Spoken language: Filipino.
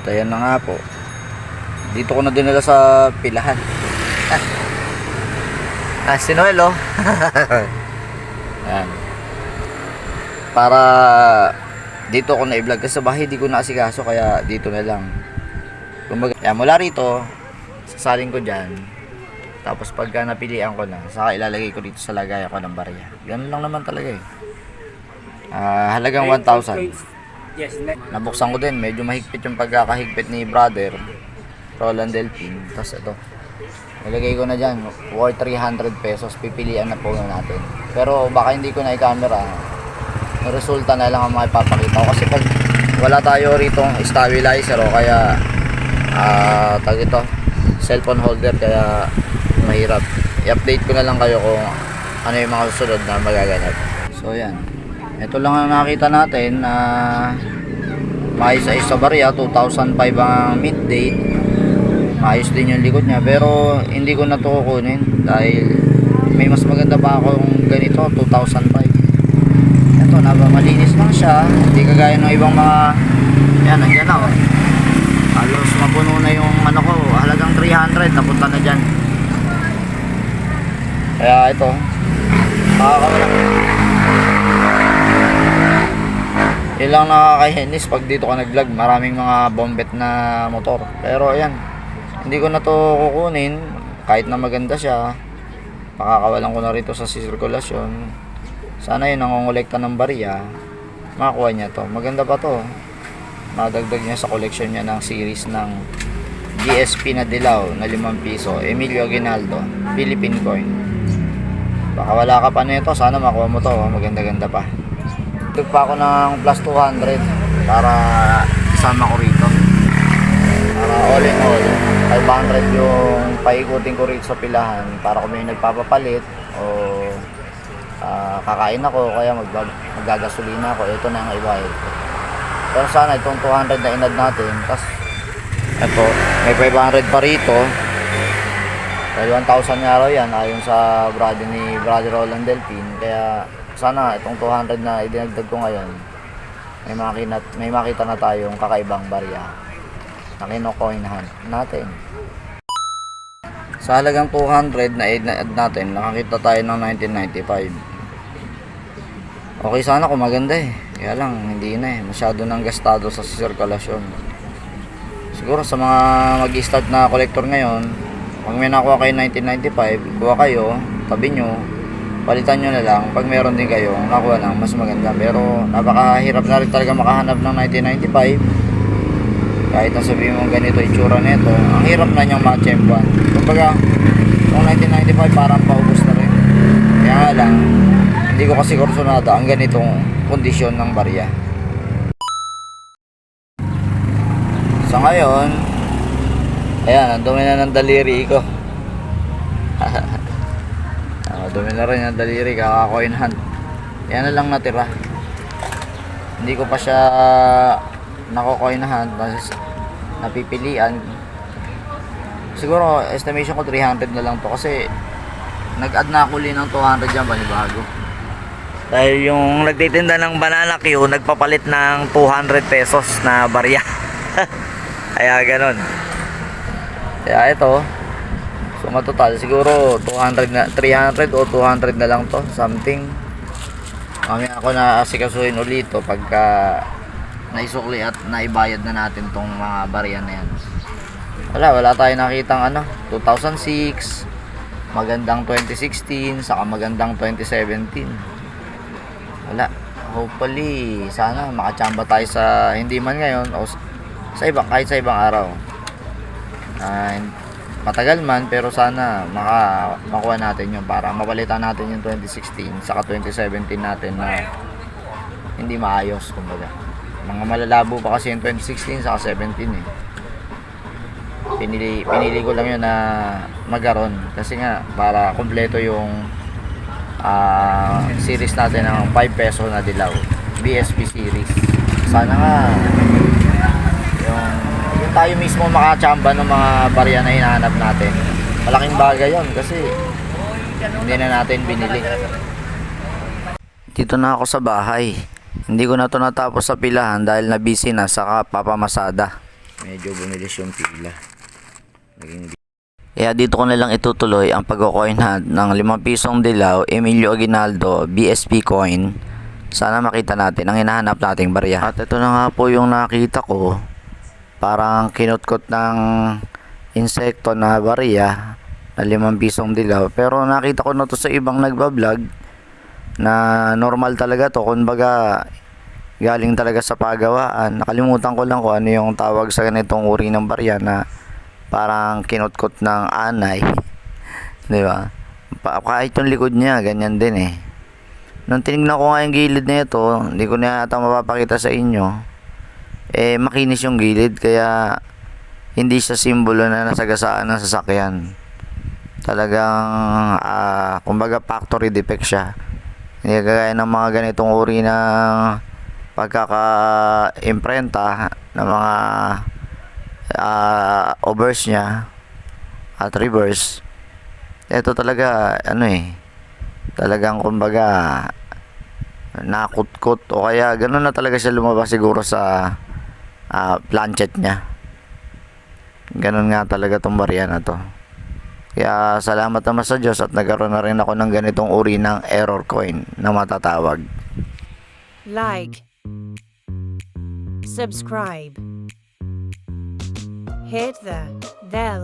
At ayan na nga po. Dito ko na dinala sa pilahan. Si Noel oh. Ayan. Para dito ko na i-vlog kasi sa bahay di ko na asikaso kaya dito na lang. Kumbaga, kaya mula rito sasaling ko dyan. Tapos pagka napilian ko na, saka ilalagay ko dito sa lagayan ko ng barya. Ganun lang naman talaga eh. Halagang 1,000. Yes, Nabuksan ko din, medyo mahigpit yung pagkakahigpit ni brother Roland Delpin. Tapos ito, nilagay ko na dyan worth 300 pesos. Pipilian na po natin. Pero baka hindi ko na i-camera. Yung resulta na lang ang makipapakita ko. Kasi pag wala tayo rito stabilizer o kaya tag ito, cellphone holder, kaya mahirap. I-update ko na lang kayo kung ano yung mga susunod na magaganap. So yan, ito lang ang nakita natin na maayos-ayos sa barya. 2005 ang mid date, maayos din yung likod niya, pero hindi ko na ito kukunin dahil may mas maganda pa akong ganito, 2005. Ito, malinis lang siya, hindi kagaya ng ibang mga yan, nandiyan na oh. Halos mapuno na yung ano ko, halagang 300 napunta na dyan. Kaya ito, makakawala. Ilang nakakahinis pag dito ka nag-vlog, maraming mga bombet na motor. Pero ayan, hindi ko na to kukunin kahit na maganda siya. Pakakawalan ko na rito sa sirkulasyon. Sana yun nangongolekta ng barya, makakuha niya to. Maganda pa to, madagdag niya sa collection niya ng series ng GSP na dilaw na 5 piso, Emilio Aguinaldo, Philippine coin. Baka wala ka pa nito, sana makuha mo to, maganda-ganda pa. Tug pa ako ng plus 200 para isama ko rito. Para all in all, 500 yung paikutin ko rito sa pilahan para kung may nagpapapalit o kakain ako, kaya maggagasolina ako, ito na ang ibayad ko. Pero sana itong 200 na inad natin, tas ito, may 500 pa rito. Dahil 1,000 nga raw yan ayon sa brother Roland Delpin. Kaya sana itong 200 na idinagdag ko ngayon, may makita na tayong kakaibang barya na kino-coin hunt natin. Sa halagang 200 na i-add natin, nakakita tayo ng 1995. Okay sana kung maganda eh. Kaya lang, hindi na eh. Masyado nang gastado sa sirkulasyon. Siguro sa mga mag-start na collector ngayon, pag may nakuha kayo 1995, kuha kayo, tabi nyo, palitan nyo na lang. Pag meron din kayo, nakuha ng mas maganda. Pero napakahirap na rin talaga makahanap ng 1995. Kahit na sabihin mo ganito itsura nito, ang hirap na niyang matsyempuan. Kumbaga, yung 1995 parang paubos na rin. Kaya lang, hindi ko kasi kursunado ang ganitong kondisyon ng barya. So ngayon, ayan, ang dumi na ng daliri ko. Dumi na rin ang daliri, kaka-coin hunt. Yan na lang natira. Hindi ko pa siya nako-coin hunt, napipilian. Siguro estimation ko 300 na lang to kasi nag-add na ako ulit ng 200 dyan, banibago. Dahil yung nagtitinda ng banana Q, nagpapalit ng 200 pesos na barya. Kaya ganun. Kaya ito, so matotal siguro 200 na, 300 o 200 na lang to, something. Mamaya ako na asikasuhin ulit to pagka naisukli at naibayad na natin tong mga barya na yan. Wala tayo nakitang 2006, magandang 2016, saka magandang 2017. Wala. Hopefully, sana makachamba tayo sa hindi man ngayon o sa ibang, kahit sa ibang araw. Matagal man, pero sana makuha natin yun para mapalitan natin yung 2016 saka 2017 natin na hindi maayos, kumbaga. Mga malalabo pa kasi yung 2016 saka 17 eh. Pinili ko lang yun na magkaroon kasi nga para kumpleto yung series natin ng 5 peso na dilaw, BSP series. Sana nga yung tayo mismo makachamba ng mga barya na hinahanap natin. Malaking bagay yon kasi hindi na natin binili. Dito na ako sa bahay. Hindi ko na to natapos sa pilahan dahil na busy na sa papamasada. medyo bumilis yung pila. Kaya dito ko na lang itutuloy ang pagko-coin hunt ng 5 pisong dilaw Emilio Aguinaldo BSP coin. Sana makita natin ang hinahanap nating barya. At ito na nga po yung nakita ko. Parang kinutkot ng insekto na barya na 5 pisong dilaw. Pero nakita ko na to sa ibang nagbablog na normal talaga to. Kumbaga galing talaga sa pagawaan. Nakalimutan ko lang kung ano yung tawag sa ganitong uri ng barya na parang kinutkot ng anay. Di ba? Kahit yung likod niya, ganyan din eh. Nung tinignan ko nga yung gilid na ito, hindi ko na yata mapapakita sa inyo. Eh, makinis yung gilid, kaya hindi siya simbolo na nasagasaan ng sasakyan. Talagang, kumbaga factory defect siya. Hindi kagaya ng mga ganitong uri ng pagkaka-imprenta ng mga overs niya at reverse. Ito talaga talagang kumbaga nakutkot o kaya ganoon na talaga siya lumabas siguro sa planchet niya. Ganoon nga talaga tong barya na to. Kaya salamat naman sa Diyos at nagkaroon na rin ako ng ganitong uri ng error coin na matatawag. Like, subscribe, hit the bell